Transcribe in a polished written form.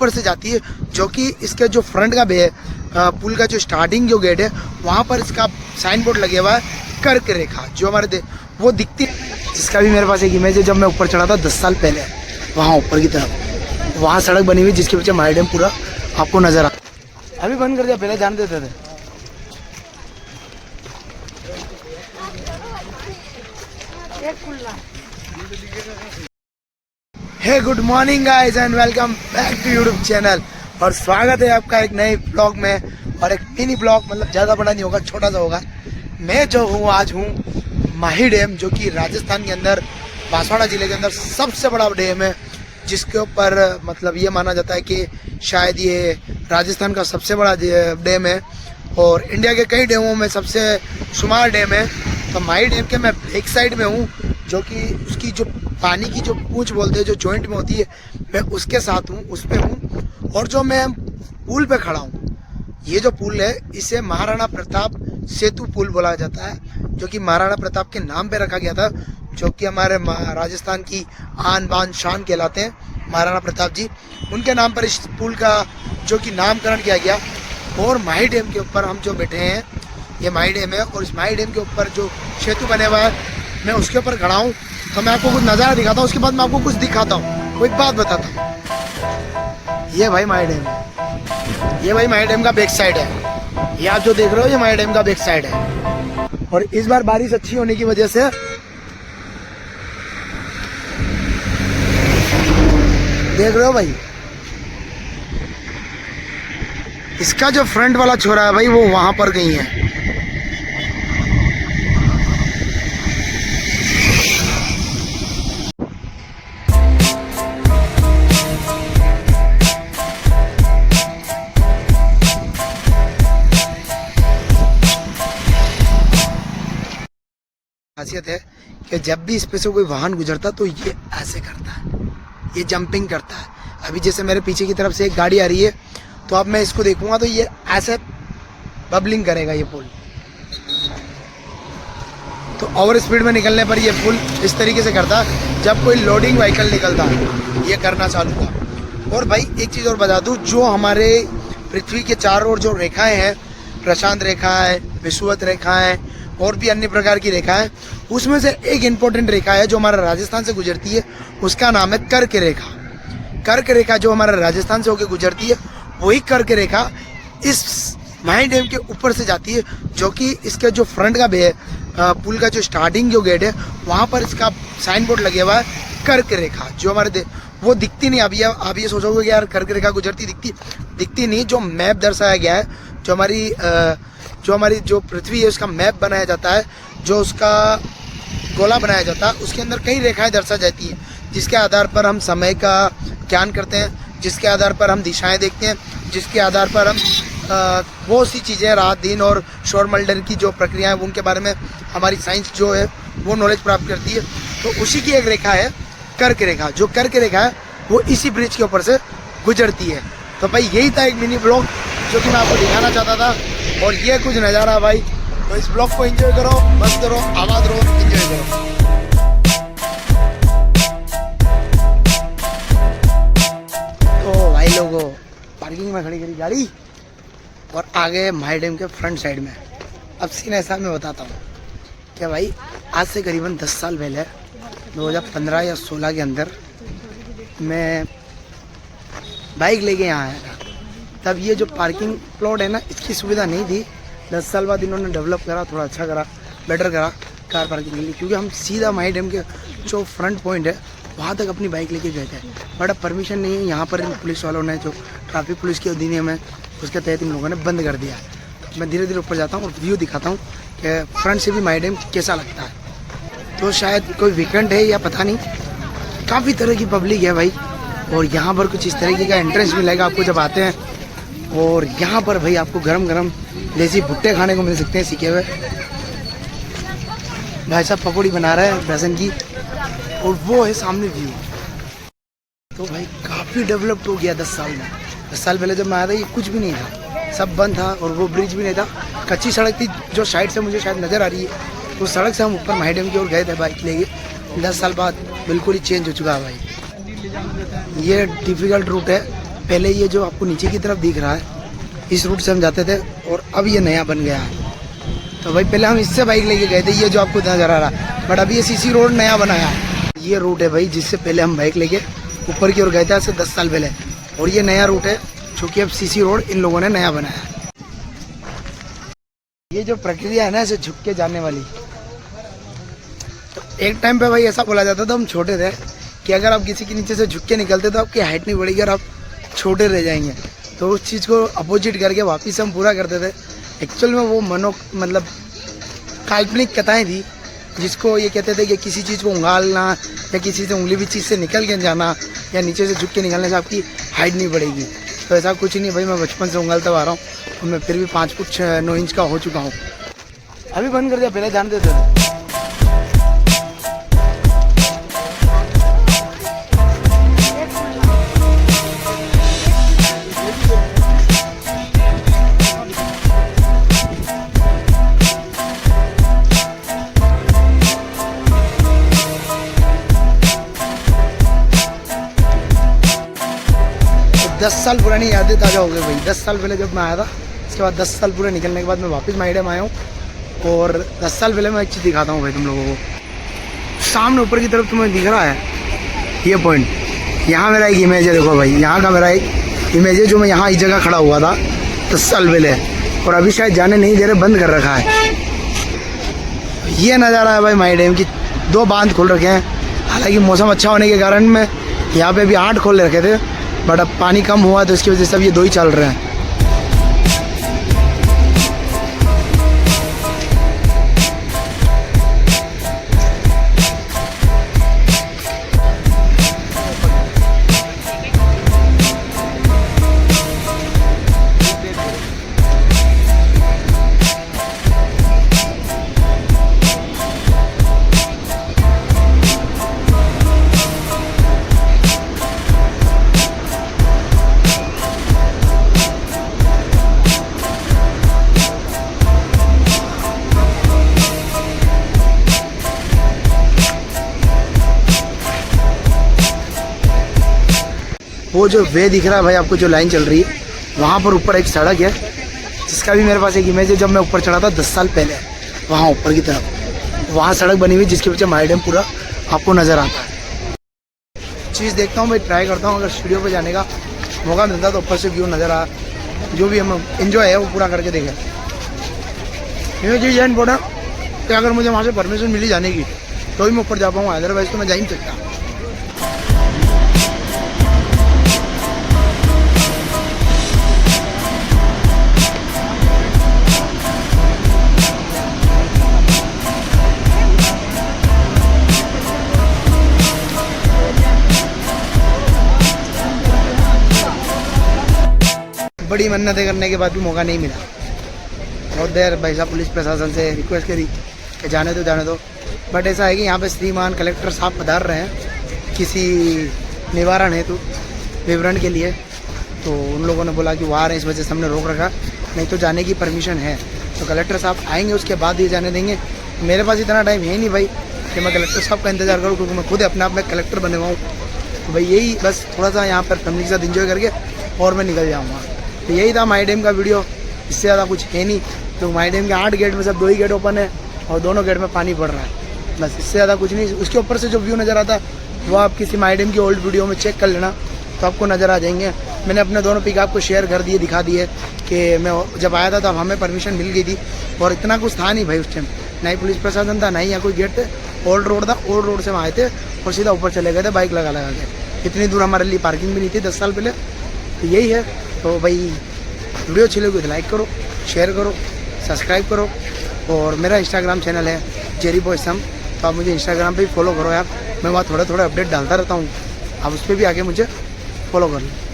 ऊपर से जाती है, जो कि इसके जो फ्रंट का पुल का जो स्टार्टिंग जो गेट है वहाँ पर इसका साइन बोर्ड लगे हुआ है कर्क रेखा, जो हमारे वो दिखती है। जिसका भी मेरे पास एक इमेज है, जब मैं ऊपर चढ़ा था 10 साल पहले, वहाँ ऊपर की तरफ वहाँ सड़क बनी हुई जिसके पीछे माई डैम पूरा आपको नजर आ। अभी बंद कर दिया, पहले जान देते थे। Hey good morning guys and welcome back to YouTube channel, और स्वागत है आपका एक नए ब्लॉग में। और एक मिनी ब्लॉग, मतलब ज़्यादा बड़ा नहीं होगा, छोटा सा होगा। मैं जो हूँ आज हूँ माही डैम, जो कि राजस्थान के अंदर बांसवाड़ा ज़िले के अंदर सबसे बड़ा डैम है, जिसके ऊपर मतलब ये माना जाता है कि शायद ये राजस्थान का सबसे बड़ा डैम है और इंडिया के कई डैमों में सबसे शुमार डैम है। तो माही डैम के मैं एक साइड में हूँ, जो कि उसकी जो पानी की जो पूंछ बोलते हैं, जो जॉइंट में होती है, मैं उसके साथ हूँ, उस पे हूँ। और जो मैं पुल पे खड़ा हूँ, ये जो पुल है इसे महाराणा प्रताप सेतु पुल बोला जाता है, जो कि महाराणा प्रताप के नाम पे रखा गया था, जो कि हमारे राजस्थान की आन बान शान कहलाते हैं महाराणा प्रताप जी। उनके नाम पर इस पुल का जो कि नामकरण किया गया। और माही डैम के ऊपर हम जो बैठे हैं, ये माही डैम है, और इस माही डैम के ऊपर जो सेतु बने हुआ है, मैं उसके ऊपर खड़ा हूँ। तो मैं आपको कुछ नज़ारा दिखाता हूँ, उसके बाद मैं आपको कुछ दिखाता हूँ, कोई बात बताता हूँ। ये भाई माही डैम है, ये भाई माही डैम का बैक साइड है। ये आप जो देख रहे हो, ये माही डैम का बैक साइड है। और इस बार बारिश अच्छी होने की वजह से देख रहे हो भाई, इसका जो फ्रंट वाला छोरा है भाई, वो वहां पर गई है। खासियत है कि जब भी इस पे से कोई वाहन गुजरता तो ये ऐसे करता है, ये जंपिंग करता है। अभी जैसे मेरे पीछे की तरफ से एक गाड़ी आ रही है, तो अब मैं इसको देखूंगा तो ये ऐसे बबलिंग करेगा ये पुल। तो ओवर स्पीड में निकलने पर ये पुल इस तरीके से करता है। जब कोई लोडिंग व्हीकल निकलता ये करना चालू था। और भाई एक चीज़ और बता दूँ, जो हमारे पृथ्वी के चारों ओर जो रेखाएं हैं, प्रशांत रेखा है, विषुवत रेखा है, और भी अन्य प्रकार की रेखा है, उसमें से एक इम्पोर्टेंट रेखा है जो हमारा राजस्थान से गुजरती है, उसका नाम है कर्क रेखा। कर्क रेखा जो हमारा राजस्थान से होकर गुजरती है, वही कर्क रेखा इस माही डैम के ऊपर से जाती है, जो कि इसके जो फ्रंट का पुल का जो स्टार्टिंग जो गेट है वहाँ पर इसका साइन बोर्ड लगे हुआ है कर्क रेखा, जो हमारे वो दिखती नहीं। अभी आप ये सोचोगे कि यार कर्क रेखा गुजरती दिखती नहीं। जो मैप दर्शाया गया है, जो हमारी जो पृथ्वी है उसका मैप बनाया जाता है, जो उसका गोला बनाया जाता है, उसके अंदर कई रेखाएं दर्शा जाती हैं, जिसके आधार पर हम समय का ज्ञान करते हैं, जिसके आधार पर हम दिशाएं देखते हैं, जिसके आधार पर हम बहुत सी चीज़ें, रात दिन और सौरमंडल की जो प्रक्रिया है उनके बारे में हमारी साइंस जो है वो नॉलेज प्राप्त करती है। तो उसी की एक रेखा है कर्क रेखा। जो कर्क रेखा है वो इसी ब्रिज के ऊपर से गुजरती है। तो भाई यही था एक मिनी ब्लॉग जो कि मैं आपको दिखाना चाहता था, और ये कुछ नज़ारा भाई। तो इस ब्लॉग को एंजॉय करो, मस्त करो, आबाद रहो, एंजॉय करो। तो भाई लोगों, पार्किंग में खड़ी करी गाड़ी और आगे माही डैम के फ्रंट साइड में। अब सीन ऐसा मैं बताता हूँ कि भाई आज से करीबन 10 साल पहले 2015 या 16 के अंदर मैं बाइक लेके यहाँ आया था। तब ये जो पार्किंग प्लॉट है ना, इसकी सुविधा नहीं थी। 10 साल बाद इन्होंने डेवलप करा, थोड़ा अच्छा करा, बेटर करा कार पार्किंग के लिए, क्योंकि हम सीधा माही डैम के जो फ्रंट पॉइंट है वहाँ तक अपनी बाइक लेके गए थे। बट अब परमिशन नहीं है, यहाँ पर पुलिस वालों ने, जो ट्रैफिक पुलिस की अधिनियम है उसके तहत इन लोगों ने बंद कर दिया। तो मैं धीरे धीरे ऊपर जाता हूँ और व्यू दिखाता हूँ कि फ्रंट से भी माही डैम कैसा लगता है। तो शायद कोई वीकेंड है या पता नहीं, काफ़ी तरह की पब्लिक है भाई। और यहाँ पर कुछ इस तरीके का एंट्रेंस मिलेगा आपको जब आते हैं। और यहाँ पर भाई आपको गरम गरम देसी भुट्टे खाने को मिल सकते हैं, सीखे हुए। भाई साहब पकौड़ी बना रहे हैं बेसन की, और वो है सामने व्यू। तो भाई काफ़ी डेवलप्ड हो गया 10 साल में। 10 साल पहले जब मैं आया था ये कुछ भी नहीं था, सब बंद था, और वो ब्रिज भी नहीं था, कच्ची सड़क थी जो साइड से मुझे शायद नज़र आ रही है। तो सड़क से हम ऊपर माही डैम की ओर गए थे बाइक लेके। 10 साल बाद बिल्कुल ही चेंज हो चुका है भाई। ये डिफ़िकल्ट रूट है, पहले ये जो आपको नीचे की तरफ दिख रहा है, इस रूट से हम जाते थे और अब ये नया बन गया है। तो भाई पहले हम इससे बाइक लेके गए थे, ये जो आपको नजर आ रहा है, बट अभी ये सीसी रोड नया बनाया है। ये रूट है भाई जिससे पहले हम बाइक लेके ऊपर की ओर गए थे आज से 10 साल पहले, और ये नया रूट है जो कि अब सीसी रोड इन लोगों ने नया बनाया। ये जो प्रक्रिया है ना ऐसे झुक के जाने वाली, तो एक टाइम पे भाई ऐसा बोला जाता था, हम छोटे थे, कि अगर आप किसी के नीचे से झुक के निकलते तो आपकी हाइट नहीं बढ़ेगी और आप छोटे रह जाएंगे। तो उस चीज़ को अपोजिट करके वापस हम पूरा करते थे। एक्चुअल में वो मतलब काल्पनिक कथाएं थी, जिसको ये कहते थे कि किसी चीज़ को उंगालना या किसी से उंगली भी चीज़ से निकल के जाना या नीचे से झुक के निकलने से आपकी हाइट नहीं बढ़ेगी। तो ऐसा कुछ नहीं भाई, मैं बचपन से उंगालता आ रहा हूँ और मैं फिर भी 5 फुट 9 इंच का हो चुका हूँ। अभी बंद कर दिया, पहले ध्यान देते थे। 10 साल पुरानी यादें ताज़ा हो गई भाई। 10 साल पहले जब मैं आया था, उसके बाद 10 साल पूरे निकलने के बाद मैं वापस माइडम आया हूँ। और 10 साल पहले मैं एक चीज़ दिखाता हूँ भाई तुम लोगों को। सामने ऊपर की तरफ तुम्हें दिख रहा है ये पॉइंट, यहाँ मेरा एक इमेज है, देखो भाई यहाँ का मेरा एक इमेज है जो मैं यहाँ इस जगह खड़ा हुआ था 10 साल पहले, और अभी शायद जाने नहीं दे रहे, बंद कर रखा है। ये नज़ारा है भाई माई डैम की। 2 बांध खोल रखे हैं, हालांकि मौसम अच्छा होने के कारण में यहाँ पे भी 8 खोल रखे थे, बट अब पानी कम हुआ तो इसकी वजह से अब ये 2 ही चल रहे हैं। वो जो वे दिख रहा है भाई आपको, जो लाइन चल रही है, वहाँ पर ऊपर एक सड़क है, जिसका भी मेरे पास एक इमेज है। जब मैं ऊपर चढ़ा था 10 साल पहले, वहाँ ऊपर की तरफ वहाँ सड़क बनी हुई जिसके पीछे माई डैम पूरा आपको नज़र आता है। चीज़ देखता हूँ भाई, ट्राई करता हूँ, अगर स्टूडियो पे जाने का मौका मिलता तो ऊपर से व्यू नज़र आ, जो भी हम इन्जॉय है वो पूरा करके देखें। ये चीज़ है इम्पोर्टेंट कि अगर मुझे वहाँ से परमिशन मिली जाने की तो ही मैं ऊपर जा पाऊँगा, अदरवाइज तो मैं जा ही नहीं सकता। बड़ी मन्नतें करने के बाद भी मौका नहीं मिला। बहुत देर भाई साहब पुलिस प्रशासन से रिक्वेस्ट करी कि जाने दो, बट ऐसा है कि यहाँ पे श्रीमान कलेक्टर साहब पधार रहे हैं किसी निवारण हेतु विवरण के लिए, तो उन लोगों ने बोला कि वो आ रहे हैं, इस वजह से हमने रोक रखा, नहीं तो जाने की परमिशन है। तो कलेक्टर साहब आएंगे उसके बाद ये जाने देंगे। मेरे पास इतना टाइम है नहीं भाई कि मैं कलेक्टर साहब का इंतज़ार करूँ, क्योंकि मैं खुद अपने आप में कलेक्टर बने हुआ हूँ। तो भाई यही बस थोड़ा सा यहाँ पर फैमिली के साथ इंजॉय करके और मैं निकल जाऊँगा। तो यही था माई डैम का वीडियो, इससे ज़्यादा कुछ है नहीं। तो माई डैम के 8 गेट में सब 2 ही गेट ओपन है और दोनों गेट में पानी पड़ रहा है, बस इससे ज़्यादा कुछ नहीं। उसके ऊपर से जो व्यू नज़र आता है वो आप किसी माई डैम की ओल्ड वीडियो में चेक कर लेना तो आपको नज़र आ जाएंगे। मैंने अपने दोनों पिक आपको शेयर कर दिए, दिखा दिए कि मैं जब आया था तब हमें परमिशन मिल गई थी, और इतना कुछ था नहीं भाई उस टाइम, ना ही पुलिस प्रशासन था, ना ही यहाँ कोई गेट थे। ओल्ड रोड था, ओल्ड रोड से हम आए थे और सीधा ऊपर चले गए थे बाइक लगा के। इतनी दूर हमारे लिए पार्किंग भी नहीं थी 10 साल पहले। तो यही है। तो भाई वीडियो अच्छी लगी तो लाइक करो, शेयर करो, सब्सक्राइब करो, और मेरा इंस्टाग्राम चैनल है जेरी बॉय सम, तो आप मुझे इंस्टाग्राम पे भी फॉलो करो यार। मैं वहाँ थोड़े अपडेट डालता रहता हूँ, आप उस पर भी आके मुझे फॉलो कर लो।